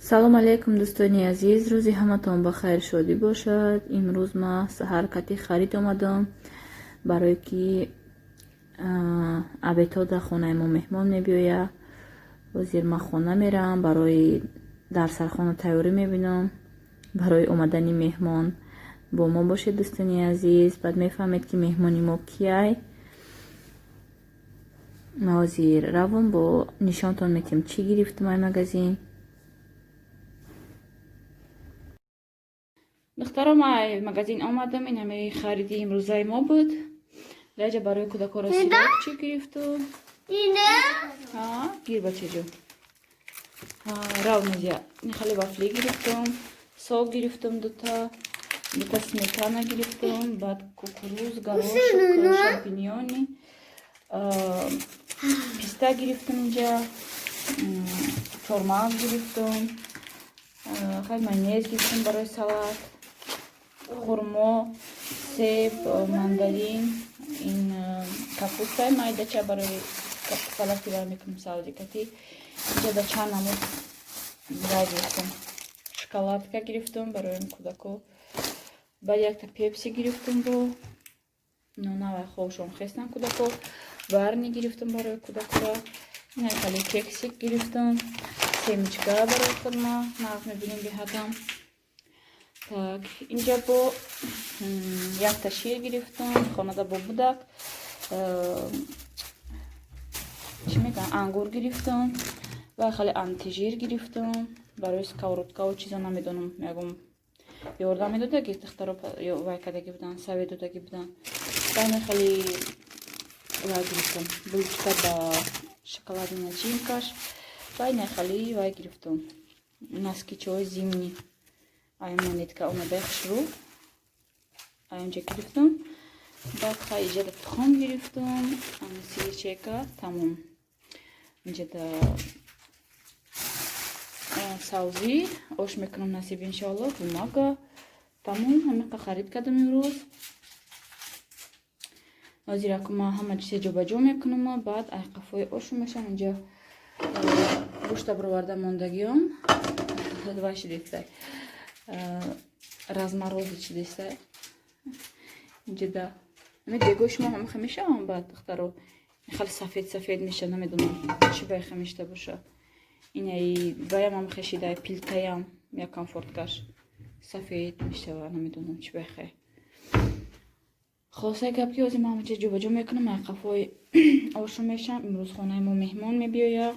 салом алейкум дӯстони азиз, рӯзи ҳаматон ба хайр шодӣ бошад. имрӯз ман ҳаракати харид омадам барое ки абедҳо дар хонаи мо меҳмон мебиёяд. ҳозир ман хона меравам, барои дар сархона тайёрӣ мебинам барои омадани меҳмон. бо мо бошед дӯстони азиз, баъд мефаҳмед ки меҳмони мо кияй. ман ҳозир равам бо нишонтон метем чӣ гирифтам ай магазин. духтаро ма магазин омадам, ин ҳамаи хариди имрӯзаи мо буд. лаҷа барои кӯдакҳоро сирок чӣ гирифту? Гир бачаҷон. Рав назия. Хали вафли гирифтам, сок гирифтам, дута сметана гирифтам, баъд кукуруз, горошок, шампиньони, писта гирифтам инҷа, чормағз гирифтам, хали майонез гирифтам барои салат, хурмо, себ, мандарин, ин капустаи майдача барои салати вай мекунам савзикати. Инҷа да чанд намуд вай гирифтам. Шоколадка гирифтам барои кӯдако. Баъд якта пепси гирифтам бо нонавай хошон хестан кӯдако. Барни гирифтам барои кӯдакора. Ин хали кексик гирифтам. Семечка барои хурмо нағз мебинем биҳадам. Так, инҷа бо якта шир гирифтам, хонада бо будак. Чӣ мегӯям, ангур гирифтам ва хали антижир гирифтам барои сковородкаву чиза намедонам, ягон ёрдам медодаги духтаро вай кадаги будан, саве додаги будан. Вайна хали вай гирифтам, булочка ба шоколади начинкаш. Вайна хали вай гирифтам, носки чой зимни. Ай монетка омадаи хушрӯ. Ай инҷа гирифтам. Баъд хай инҷа да тухм гирифтам, сирчека, тамом. Инҷа да савзӣ ош мекунам насиб иншоаллоҳ, бумага. Тамом, ҳамақа харид кардам имрӯз. ҳозир ман ҳама чизе ҷобаҷо мекунам. Баъд айқафои ошо мешам. Инҷа гӯшта бароварда мондагиём. Вай шидистай. Разморозит шидистай. Инҷа да дегои шумо ҳамаха мешавам. Баъд духтаро хали сафед меша, намедонам чӣ байха мешта боша. Инаи ваям ҳамаха шидай пилтаям як комфорткаш сафед мешава, намедонам чӣ байхае. Хулосаи гап ки ҳозир ман ҳама чиз ҷобаҷо мекунам. айқафои ошо мешам. имрӯз хонаи мо меҳмон мебиёяд.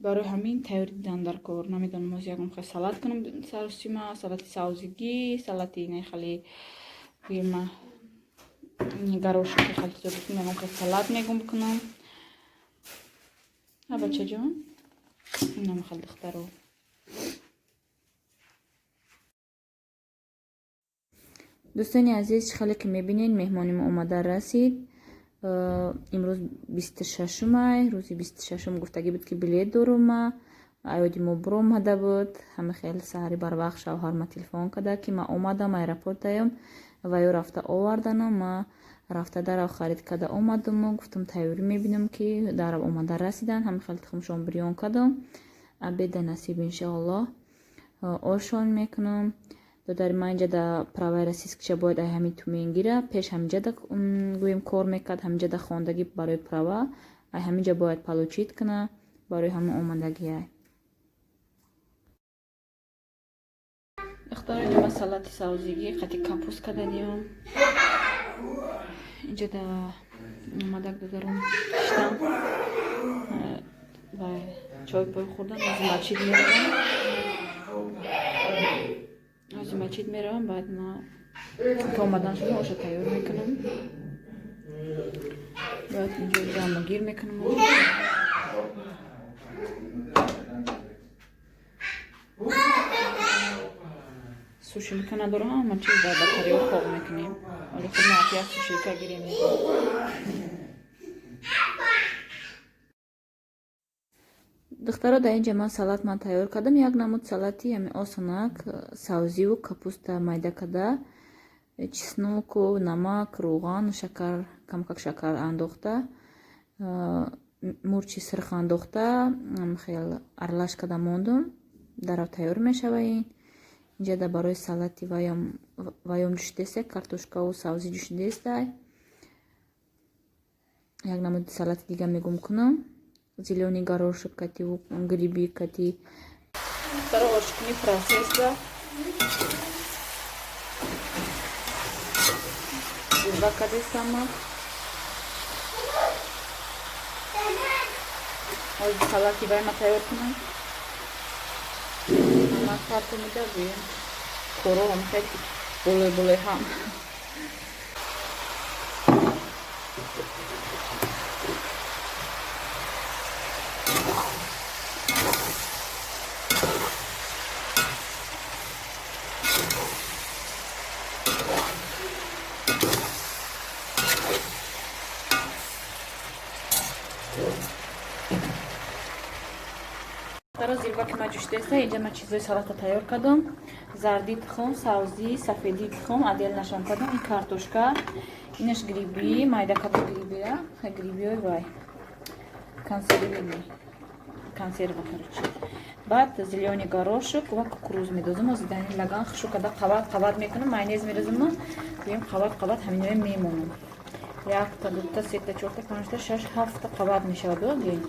барои ҳамин тайёрӣ дидан дар кор. Намедонам ҳозир ягон хел салат кунам саросима, салати савзигӣ, салати инай хали гӯям горошки хали чизо бикунам, ягон хел салат мегум бикунам. бачаҷон инам хел духтаро. дӯстони азиз, чӣ хеле ки мебинед меҳмони мо омада расид. имрӯз 26-ай, рӯзи 26 гуфтагӣ буд ки билет дорум. аёди мо бур омада буд. ҳама хеле саҳари барвақт шавҳар ма телефон када ки ман омадам аэропортаям ва ё рафта оварданам. ман рафта дарав харид када омадам. гуфтам тайёрӣ мебинам ки дарав омада расидан. ҳама хеле тухмшон бирён кадам. абеда насиб иншоаллоҳ. ошон мекунам. додари ман инҷа да праваи расискача бояд ай ҳами ту менгира. пеш ҳаминҷа да гӯем кор мекард, ҳаминҷа да хондагӣ барои права. ай ҳаминҷа бояд палочид кана барои ҳама омадагӣ. ай духтаро инҷа ман салати савзигӣ қати капуст кададиём. инҷа да омадаг додарам киштам ва чой пой хӯрдан. ҳозир мачид меравам. Баъд ман ки омадан шуда оша тайёр мекунам. баъд инҷо ҷамъогир мекунам. сушилка надорам, ҳама чиз дар батарея хоб мекунем. вале худ ма як сушилка гирем. духтаро дар инҷа ман салатман тайёр кардам. як намуд салати ҳами осонак, савзиву капуста майда када, чесноку намак, рӯған, шакар, камкак шакар андохта, мурчи сирх андохта хел аралаш карда мондум. Дарав тайёр мешавад. Инҷа да барои салати ваём ҷӯшидест, картошкаву сабзӣ ҷӯшидест. Як намуди салати дига мегум кунам. Зелёный горошек кативу гриби кати. Второй ошкуни процесса. Зирва кадестама. Ой, салати вайма тайёр кунам. Ама карту медавем. Коро ҳам хеле боле ҳам. Таро зирва ки ма ҷӯшидеста, инҷа ма чизои салата тайёр кардам. Зарди тухм, сабзӣ, сафеди тухм адел нашон кардам. Ин картошка, инаш гриби, майда карда грибия, грибиёй вай. Консерва короче. Баъд зелёный горошек ва кукуруз медозам. Озидани лаган хушк карда қабат мекунам. Майонез мерезам. Бием қабат ҳаминои мемонам. 1 та 2 та 3 та 4 та 5 та 6 7 та қабат мешавад. Гин.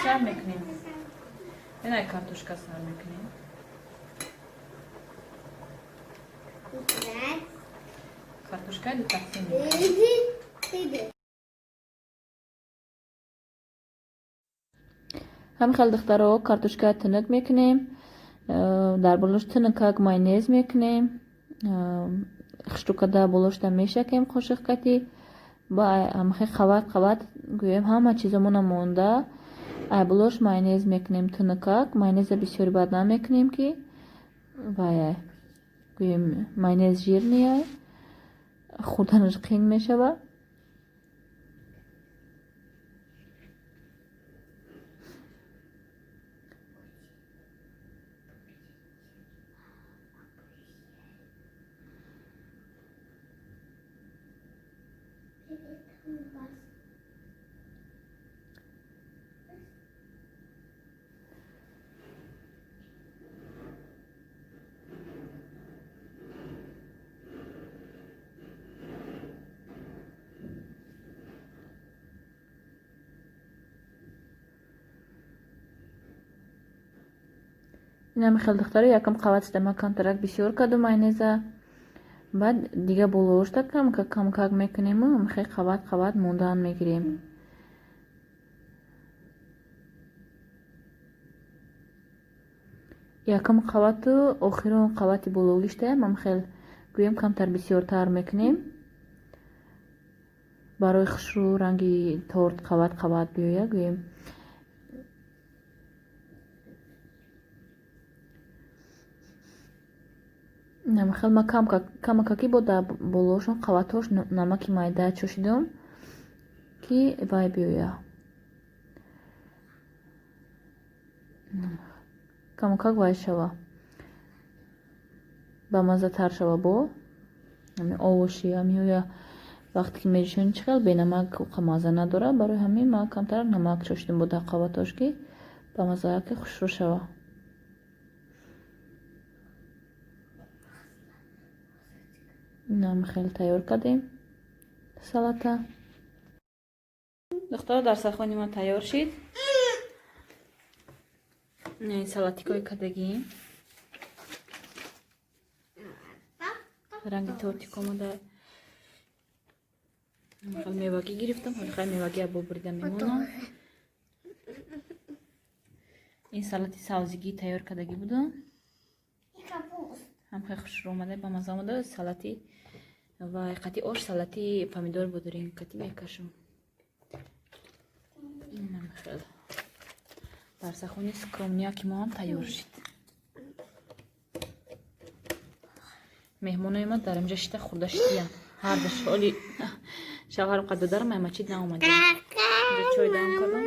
Сар мекунем. Инай картошка сар мекунем. Картошка ду тақсим мекунем. Ҳам хел духтаро картошка тинук мекунем. Дар болош тинукак майонез мекунем. Хуштукада болошда мешакем қошиқ кати. Ба ҳамхе қабат гӯем ҳама чизамона монда. Ай болош майонез мекунем тинукак. Майонеза бисёри бад намекунем ки вай гӯем майонез жирния хурданаш қин мешава. Инам хел духтаро якам қават стама камтарак бисёр каду майонеза. Баъд дига болошта камкак мекунему. Ҳамхе қават мондан мегирем. Якам қавату охирон қавати бологиштаям ҳамхел гӯем камтар бисёртар мекунем. Барои хушрӯ ранги торт қават биёяд гӯем. Намхел ма камакаки бо да болошон қаватош намаки майда чошидам ки вай биёя. Камакак вай шава. Ба маззатар шава бо. Ами овоши амиёя вақте ки меҷӯшонӣ чӣ хел бенамак мазза надора. Барои ҳамин ма камтарак намак чошидам бо да қаватош ки ба маззааки хушрӯ шава. Инам хел тайёр кардем салата. Духтаро дарсахони ман тайёр шид. Ин салатикои кардагием. Ранги тортик омада. Хел мевагӣ гирифтам. Хел мевагӣ або бурида мемонам. Ин салати сабзигӣ тайёр кардагӣ будам. ҳам хеле хушрӯ омада, ба мазза омада. Салати ва қати ош салати помидор будурин кати мекашам. Инам хеле дарсахони скромняки мо ҳам тайёр шид. меҳмонои ма дар инҷа шита хурда шидиян. ҳар ду шоли шавҳарам қад додарам айма чид наомадем. Инҷа чой дам кардам.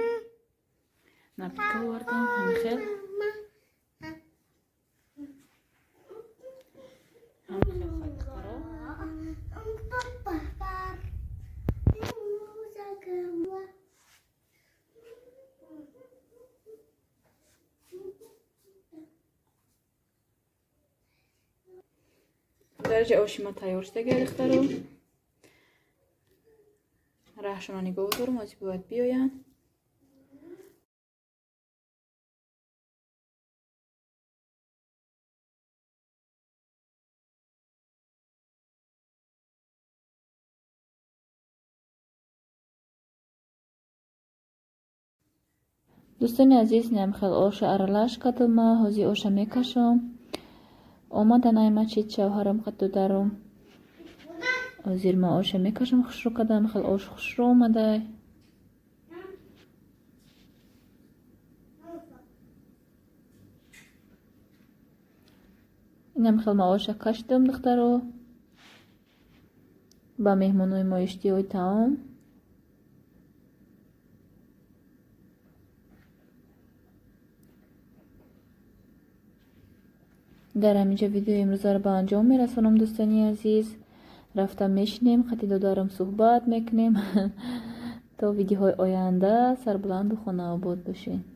Напитка овардам. ҳами хел дараҷа оши ма тайёр шудаги духтаро. Раҳшона нигоҳ дорам, ҳозир бояд биёянд. дӯстони азиз, намхел оша аралаш кардама, ҳозир оша мекашам. Омадан аймачид шавҳарам қатударум. ҳозир ма оша мекашам, хушрӯ кардам, хел ош хушрӯ омадай. инам хел ма оша кашдам духтаро. ба меҳмонои мо иштиёи таом. дар ҳаминҷо видеои имрӯзаро ба анҷом мерасонам. дӯстони азиз, рафта мешинем, хати додарам суҳбат мекунем. то видеоҳои оянда сарбуланду хонаобод бошед.